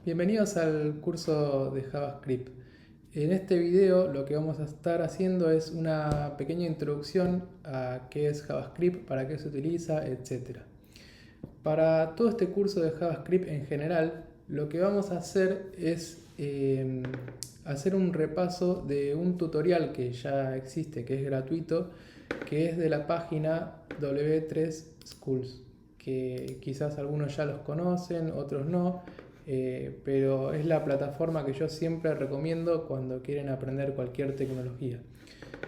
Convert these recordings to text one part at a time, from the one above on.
Bienvenidos al curso de JavaScript. En este video lo que vamos a estar haciendo es una pequeña introducción a qué es JavaScript, para qué se utiliza, etc. Para todo este curso de JavaScript en general, lo que vamos a hacer es hacer un repaso de un tutorial que ya existe, que es gratuito, que es de la página W3 Schools, que quizás algunos ya los conocen, otros no, pero es la plataforma que yo siempre recomiendo cuando quieren aprender cualquier tecnología.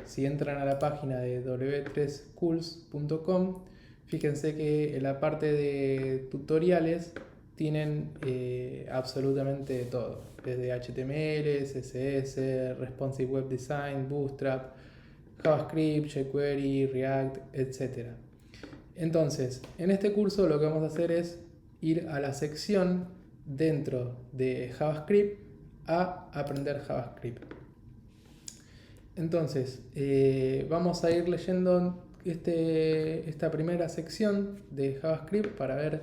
Si entran a la página de w3schools.com, fíjense que en la parte de tutoriales tienen absolutamente todo, desde HTML, CSS, Responsive Web Design, Bootstrap, JavaScript, jQuery, React, etc. Entonces, en este curso lo que vamos a hacer es ir a la sección dentro de JavaScript a aprender JavaScript. Entonces, vamos a ir leyendo esta primera sección de JavaScript para ver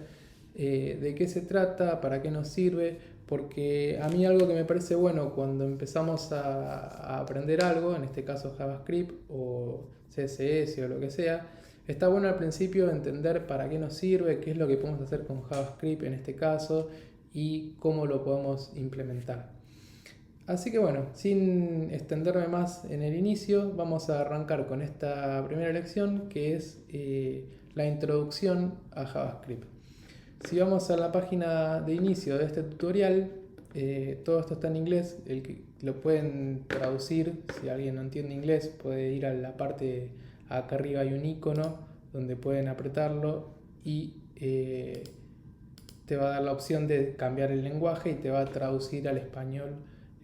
de qué se trata, para qué nos sirve, porque a mí algo que me parece bueno cuando empezamos a aprender algo, en este caso JavaScript o CSS o lo que sea, está bueno al principio entender para qué nos sirve, qué es lo que podemos hacer con JavaScript en este caso y cómo lo podemos implementar. Así que bueno, sin extenderme más en el inicio, vamos a arrancar con esta primera lección que es la introducción a JavaScript. Si vamos a la página de inicio de este tutorial, todo esto está en inglés, lo pueden traducir, si alguien no entiende inglés puede ir a la parte, acá arriba hay un icono donde pueden apretarlo y te va a dar la opción de cambiar el lenguaje y te va a traducir al español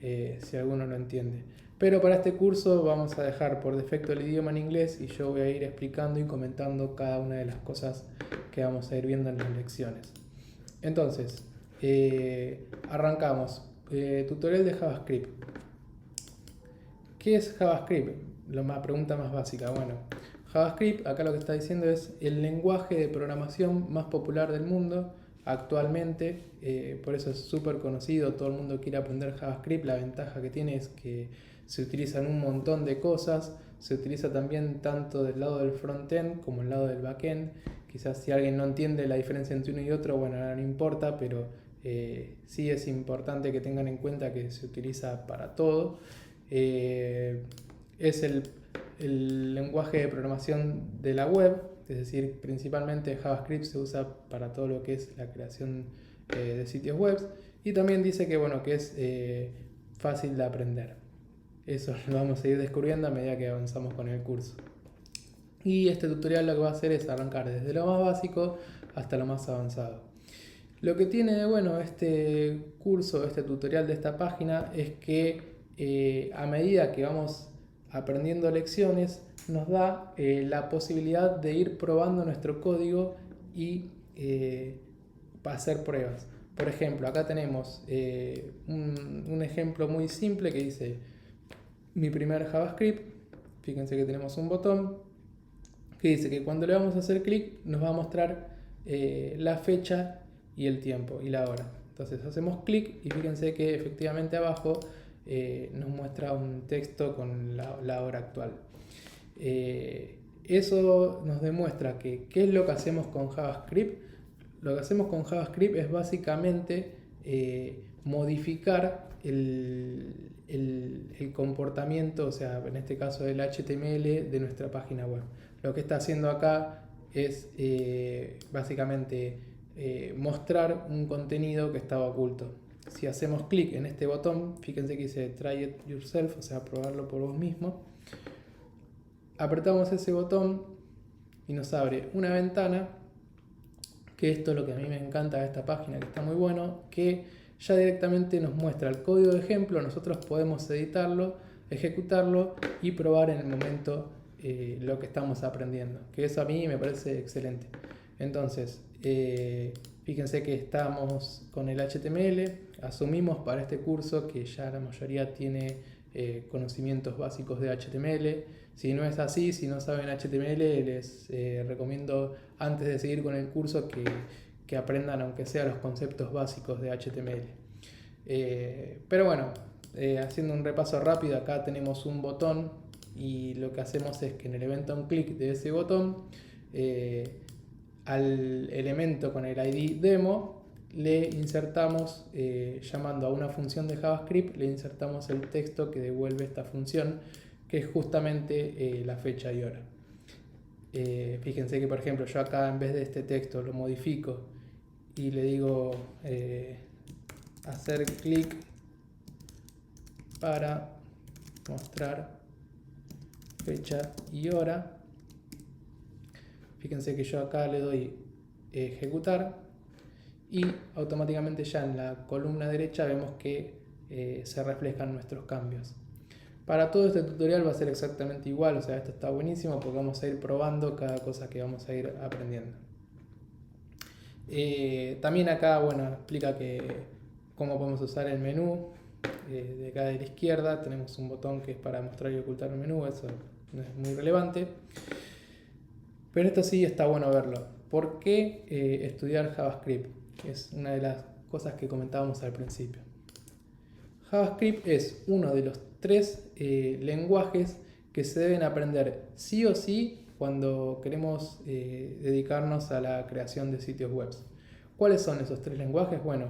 si alguno no entiende. Pero para este curso vamos a dejar por defecto el idioma en inglés y yo voy a ir explicando y comentando cada una de las cosas que vamos a ir viendo en las lecciones. Entonces, arrancamos. Tutorial de JavaScript. ¿Qué es JavaScript? La pregunta más básica. Bueno, JavaScript, acá lo que está diciendo es el lenguaje de programación más popular del mundo actualmente, por eso es súper conocido, todo el mundo quiere aprender JavaScript. La ventaja que tiene es que se utiliza en un montón de cosas, se utiliza también tanto del lado del frontend como del lado del backend. Quizás si alguien no entiende la diferencia entre uno y otro, bueno, no importa, pero sí es importante que tengan en cuenta que se utiliza para todo. Es el lenguaje de programación de la web, es decir, principalmente JavaScript se usa para todo lo que es la creación de sitios web, y también dice que, bueno, que es fácil de aprender. Eso lo vamos a ir descubriendo a medida que avanzamos con el curso. Y este tutorial lo que va a hacer es arrancar desde lo más básico hasta lo más avanzado. Lo que tiene de bueno este curso, este tutorial de esta página, es que a medida que vamos aprendiendo lecciones, nos da la posibilidad de ir probando nuestro código y hacer pruebas. Por ejemplo, acá tenemos un ejemplo muy simple que dice mi primer JavaScript. Fíjense que tenemos un botón que dice que cuando le vamos a hacer clic nos va a mostrar la fecha y el tiempo y la hora. Entonces hacemos clic y fíjense que efectivamente abajo nos muestra un texto con la hora actual. Eso nos demuestra que ¿qué es lo que hacemos con JavaScript? Lo que hacemos con JavaScript es básicamente modificar el comportamiento, o sea, en este caso el HTML de nuestra página web. Lo que está haciendo acá es básicamente mostrar un contenido que estaba oculto. Si hacemos clic en este botón, fíjense que dice try it yourself, o sea, probarlo por vos mismo. Apretamos ese botón y nos abre una ventana, que esto es lo que a mí me encanta de esta página, que está muy bueno, que ya directamente nos muestra el código de ejemplo. Nosotros podemos editarlo, ejecutarlo y probar en el momento lo que estamos aprendiendo, que eso a mí me parece excelente. Entonces, fíjense que estamos con el HTML, asumimos para este curso que ya la mayoría tiene conocimientos básicos de HTML. Si no es así, si no saben HTML, les recomiendo antes de seguir con el curso que aprendan aunque sea los conceptos básicos de HTML. Pero bueno, haciendo un repaso rápido, acá tenemos un botón y lo que hacemos es que en el evento onClick de ese botón, al elemento con el ID demo le insertamos, llamando a una función de JavaScript, le insertamos el texto que devuelve esta función, que es justamente la fecha y hora. Fíjense que por ejemplo yo acá en vez de este texto lo modifico y le digo hacer clic para mostrar fecha y hora. Fíjense que yo acá le doy ejecutar y automáticamente ya en la columna derecha vemos que se reflejan nuestros cambios. Para todo este tutorial va a ser exactamente igual, o sea, esto está buenísimo porque vamos a ir probando cada cosa que vamos a ir aprendiendo. También acá, bueno, explica cómo podemos usar el menú. De acá de la izquierda tenemos un botón que es para mostrar y ocultar el menú, eso no es muy relevante. Pero esto sí está bueno verlo. ¿Por qué estudiar JavaScript? Es una de las cosas que comentábamos al principio. JavaScript es uno de los 3 lenguajes que se deben aprender sí o sí cuando queremos dedicarnos a la creación de sitios web. ¿Cuáles son esos 3 lenguajes? Bueno,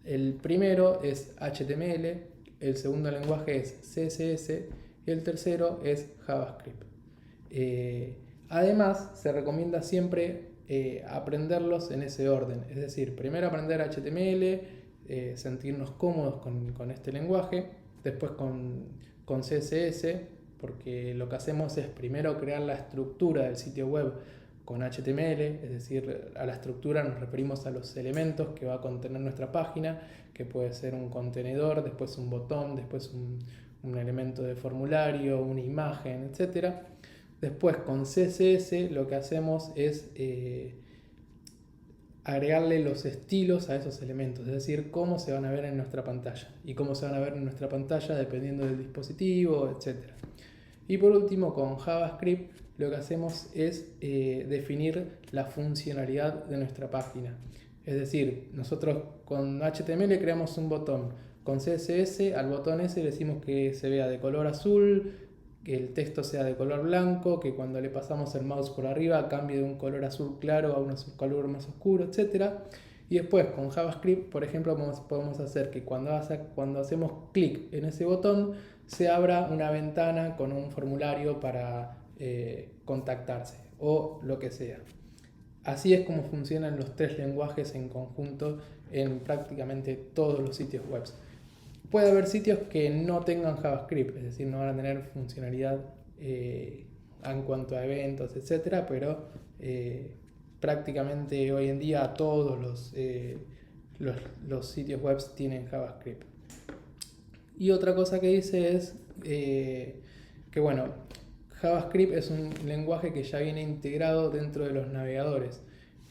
el primero es HTML, el segundo lenguaje es CSS y el tercero es JavaScript. Además, se recomienda siempre aprenderlos en ese orden, es decir, primero aprender HTML, sentirnos cómodos con este lenguaje, después con CSS, porque lo que hacemos es primero crear la estructura del sitio web con HTML, es decir, a la estructura nos referimos a los elementos que va a contener nuestra página, que puede ser un contenedor, después un botón, después un elemento de formulario, una imagen, etc. Después con CSS lo que hacemos es agregarle los estilos a esos elementos, es decir, cómo se van a ver en nuestra pantalla y cómo se van a ver en nuestra pantalla dependiendo del dispositivo, etc. Y por último, con JavaScript lo que hacemos es definir la funcionalidad de nuestra página. Es decir, nosotros con HTML creamos un botón, con CSS al botón ese le decimos que se vea de color azul, que el texto sea de color blanco, que cuando le pasamos el mouse por arriba cambie de un color azul claro a un color más oscuro, etc. Y después con JavaScript, por ejemplo, podemos hacer que cuando hacemos clic en ese botón se abra una ventana con un formulario para contactarse o lo que sea. Así es como funcionan los 3 lenguajes en conjunto en prácticamente todos los sitios web. Puede haber sitios que no tengan JavaScript, es decir, no van a tener funcionalidad en cuanto a eventos, etc. Pero prácticamente hoy en día todos los sitios web tienen JavaScript. Y otra cosa que dice es que bueno, JavaScript es un lenguaje que ya viene integrado dentro de los navegadores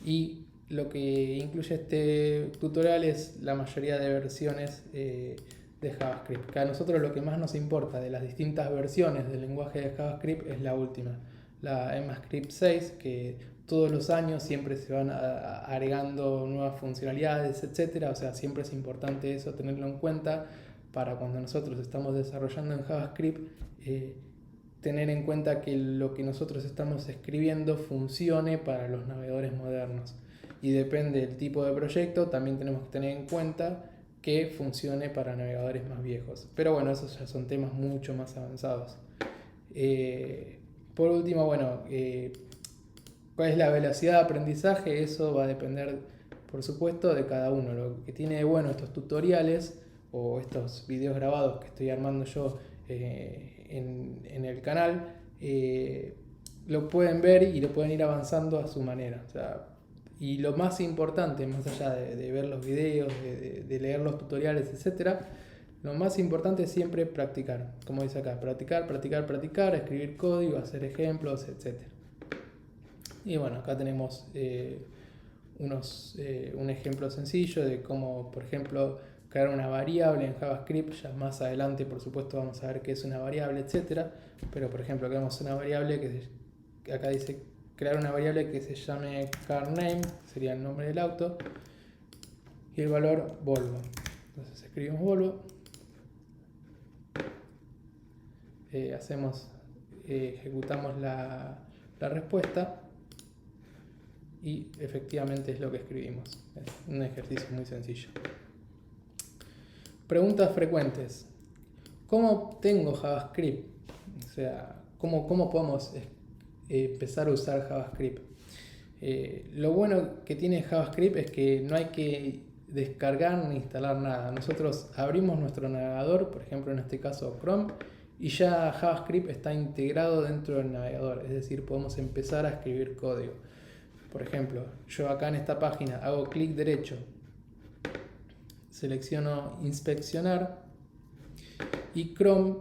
y lo que incluye este tutorial es la mayoría de versiones de JavaScript. Que a nosotros lo que más nos importa de las distintas versiones del lenguaje de JavaScript es la última, la ECMAScript 6, que todos los años siempre se van agregando nuevas funcionalidades, etc. O sea, siempre es importante eso tenerlo en cuenta para cuando nosotros estamos desarrollando en JavaScript, tener en cuenta que lo que nosotros estamos escribiendo funcione para los navegadores modernos. Y depende del tipo de proyecto, también tenemos que tener en cuenta que funcione para navegadores más viejos. Pero bueno, esos ya son temas mucho más avanzados. Por último, bueno, ¿cuál es la velocidad de aprendizaje? Eso va a depender, por supuesto, de cada uno. Lo que tiene de bueno estos tutoriales o estos videos grabados que estoy armando yo en el canal, lo pueden ver y lo pueden ir avanzando a su manera. O sea, y lo más importante, más allá de ver los videos, de leer los tutoriales, etc., lo más importante es siempre practicar. Como dice acá, practicar, practicar, practicar, escribir código, hacer ejemplos, etc. Y bueno, acá tenemos un ejemplo sencillo de cómo, por ejemplo, crear una variable en JavaScript. Ya más adelante, por supuesto, vamos a ver qué es una variable, etc. Pero, por ejemplo, creamos una variable que acá dice crear una variable que se llame carName, sería el nombre del auto, y el valor Volvo. Entonces escribimos Volvo, ejecutamos la respuesta y efectivamente es lo que escribimos. Es un ejercicio muy sencillo. Preguntas frecuentes. ¿Cómo tengo JavaScript? O sea, ¿cómo podemos empezar a usar JavaScript? Lo bueno que tiene JavaScript es que no hay que descargar ni instalar nada. Nosotros abrimos nuestro navegador, por ejemplo en este caso Chrome, y ya JavaScript está integrado dentro del navegador. Es decir, podemos empezar a escribir código. Por ejemplo, yo acá en esta página hago clic derecho, selecciono inspeccionar y Chrome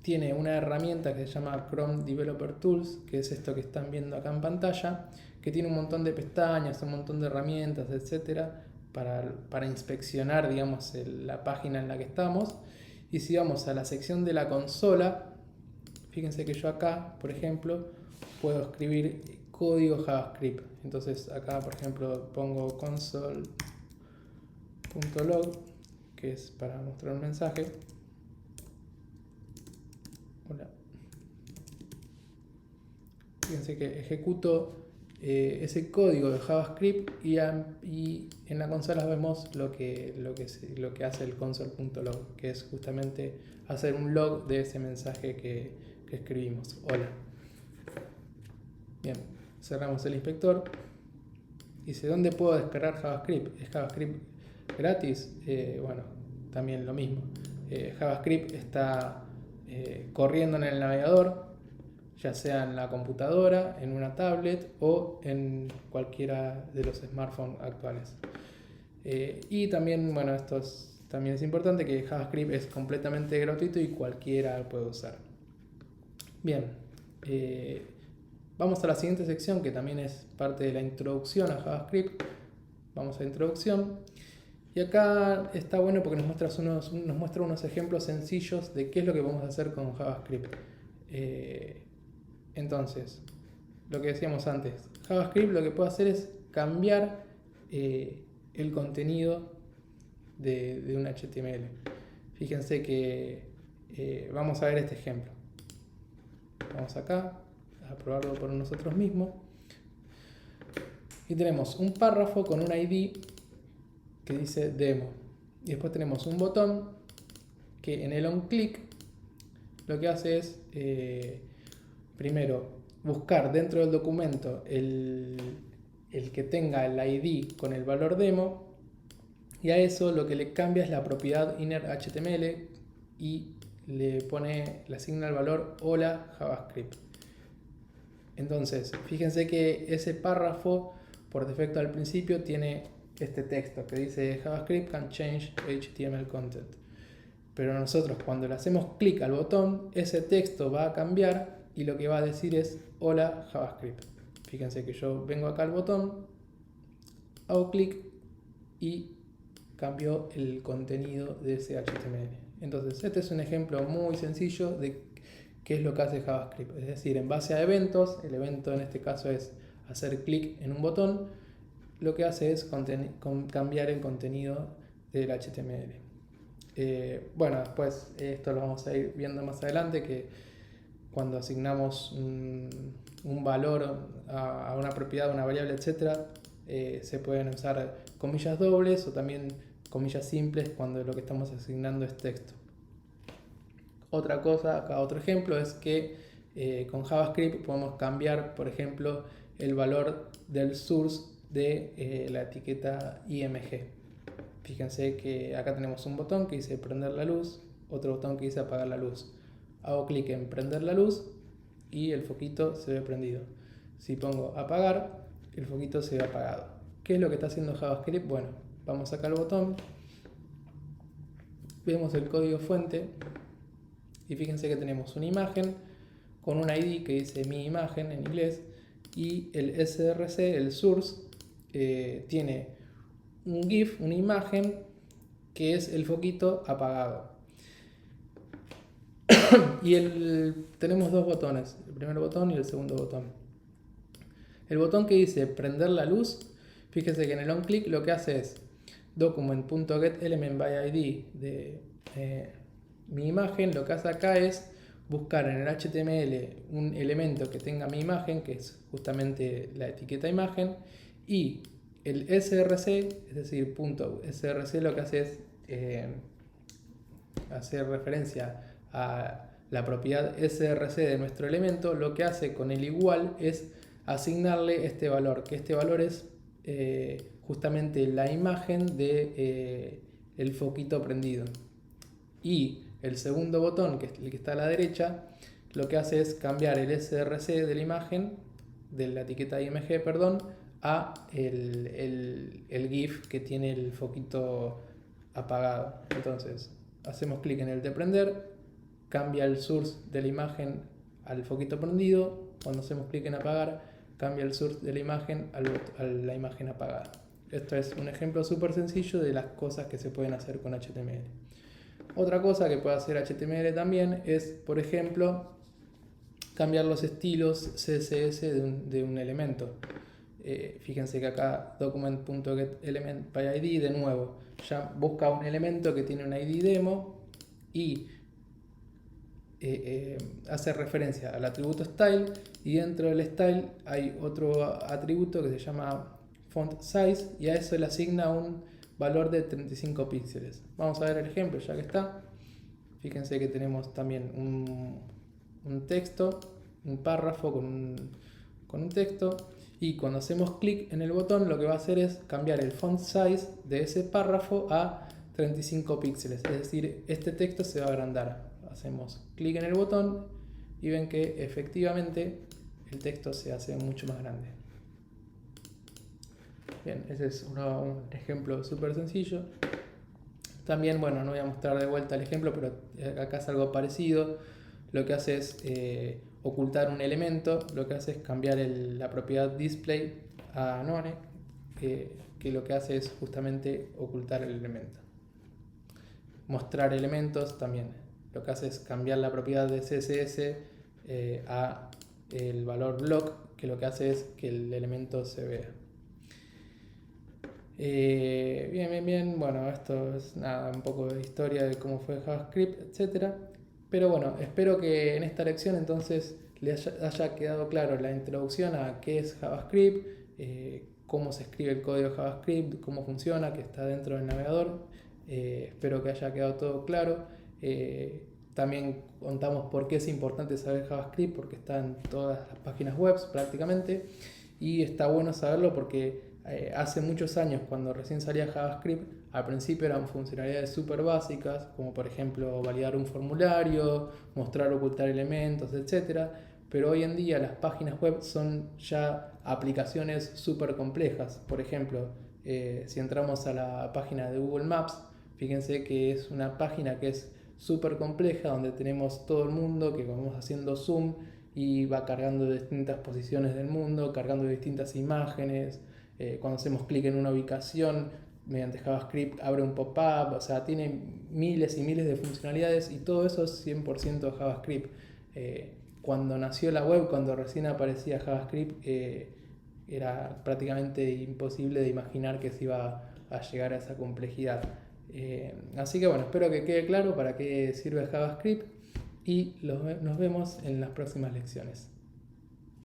tiene una herramienta que se llama Chrome Developer Tools, que es esto que están viendo acá en pantalla, que tiene un montón de pestañas, un montón de herramientas, etcétera, para inspeccionar, digamos, la página en la que estamos. Y si vamos a la sección de la consola, fíjense que yo acá, por ejemplo, puedo escribir código JavaScript. Entonces acá, por ejemplo, pongo console.log, que es para mostrar un mensaje. Hola. Fíjense que ejecuto ese código de JavaScript y en la consola vemos lo que hace el console.log, que es justamente hacer un log de ese mensaje que escribimos. Hola. Bien, cerramos el inspector. Dice, ¿dónde puedo descargar JavaScript? ¿Es JavaScript gratis? Bueno, también lo mismo. JavaScript está corriendo en el navegador, ya sea en la computadora, en una tablet o en cualquiera de los smartphones actuales. Y también, bueno, también es importante que JavaScript es completamente gratuito y cualquiera lo puede usar. Bien, vamos a la siguiente sección que también es parte de la introducción a JavaScript. Vamos a introducción. Y acá está bueno porque nos muestra unos ejemplos sencillos de qué es lo que vamos a hacer con JavaScript. Entonces, lo que decíamos antes, JavaScript lo que puede hacer es cambiar el contenido de un HTML. Fíjense que vamos a ver este ejemplo. Vamos acá a probarlo por nosotros mismos. Y tenemos un párrafo con un ID que dice demo. Y después tenemos un botón que en el onClick lo que hace es primero buscar dentro del documento el que tenga el ID con el valor demo, y a eso lo que le cambia es la propiedad innerHTML y le asigna el valor hola JavaScript. Entonces, fíjense que ese párrafo por defecto al principio tiene este texto que dice JavaScript can change HTML content. Pero nosotros cuando le hacemos clic al botón, ese texto va a cambiar y lo que va a decir es hola JavaScript. Fíjense que yo vengo acá al botón, hago clic y cambió el contenido de ese HTML. Entonces este es un ejemplo muy sencillo de qué es lo que hace JavaScript. Es decir, en base a eventos, el evento en este caso es hacer clic en un botón, lo que hace es cambiar el contenido del HTML. Bueno, después esto lo vamos a ir viendo más adelante, que cuando asignamos un valor a una propiedad, una variable, etc., se pueden usar comillas dobles o también comillas simples cuando lo que estamos asignando es texto. Otra cosa, acá otro ejemplo, es que con JavaScript podemos cambiar, por ejemplo, el valor del source de la etiqueta IMG. Fíjense que acá tenemos un botón que dice prender la luz, otro botón que dice apagar la luz. Hago clic en prender la luz y el foquito se ve prendido. Si pongo apagar, el foquito se ve apagado. ¿Qué es lo que está haciendo JavaScript? Bueno, vamos acá al botón, vemos el código fuente y fíjense que tenemos una imagen con un ID que dice mi imagen en inglés, y el src, el source, tiene un GIF, una imagen que es el foquito apagado. Y tenemos dos botones, el primer botón y el segundo botón. El botón que dice prender la luz, fíjese que en el onClick lo que hace es document.getElementById de mi imagen, lo que hace acá es buscar en el HTML un elemento que tenga mi imagen, que es justamente la etiqueta imagen, y el src, es decir, .src, lo que hace es hacer referencia a la propiedad src de nuestro elemento. Lo que hace con el igual es asignarle este valor, que este valor es justamente la imagen de el foquito prendido. Y el segundo botón, que es el que está a la derecha, lo que hace es cambiar el src de la imagen, de la etiqueta img, perdón, a el GIF que tiene el foquito apagado. Entonces, hacemos clic en el de prender, cambia el source de la imagen al foquito prendido. Cuando hacemos clic en apagar, cambia el source de la imagen a la imagen apagada. Esto es un ejemplo súper sencillo de las cosas que se pueden hacer con HTML. Otra cosa que puede hacer HTML también es, por ejemplo, cambiar los estilos CSS de un elemento. Fíjense que acá document.getElementById, de nuevo, ya busca un elemento que tiene un ID demo y hace referencia al atributo style, y dentro del style hay otro atributo que se llama font size, y a eso le asigna un valor de 35 píxeles. Vamos a ver el ejemplo ya que está. Fíjense que tenemos también un texto, un párrafo con un texto, y cuando hacemos clic en el botón lo que va a hacer es cambiar el font size de ese párrafo a 35 píxeles, es decir, este texto se va a agrandar. Hacemos clic en el botón y ven que efectivamente el texto se hace mucho más grande. Bien, ese es un ejemplo súper sencillo. También, bueno, no voy a mostrar de vuelta el ejemplo, pero acá es algo parecido. Lo que hace es ocultar un elemento, lo que hace es cambiar la propiedad display a none, que lo que hace es justamente ocultar el elemento. Mostrar elementos también, lo que hace es cambiar la propiedad de CSS a el valor block, que lo que hace es que el elemento se vea. Bien, bueno, esto es nada, un poco de historia de cómo fue JavaScript, etc. Pero bueno, espero que en esta lección entonces les haya quedado claro la introducción a qué es JavaScript, cómo se escribe el código de JavaScript, cómo funciona, que está dentro del navegador. Espero que haya quedado todo claro. También contamos por qué es importante saber JavaScript, porque está en todas las páginas web prácticamente, y está bueno saberlo porque hace muchos años, cuando recién salía JavaScript, al principio eran funcionalidades súper básicas, como por ejemplo validar un formulario, mostrar o ocultar elementos, etc. Pero hoy en día las páginas web son ya aplicaciones súper complejas. Por ejemplo, si entramos a la página de Google Maps, fíjense que es una página que es súper compleja, donde tenemos todo el mundo que vamos haciendo zoom y va cargando de distintas posiciones del mundo, cargando de distintas imágenes. Cuando hacemos clic en una ubicación, mediante JavaScript abre un pop-up, o sea, tiene miles y miles de funcionalidades, y todo eso es 100% JavaScript. Cuando nació la web, cuando recién aparecía JavaScript, era prácticamente imposible de imaginar que se iba a llegar a esa complejidad. Así que bueno, espero que quede claro para qué sirve JavaScript, y nos vemos en las próximas lecciones.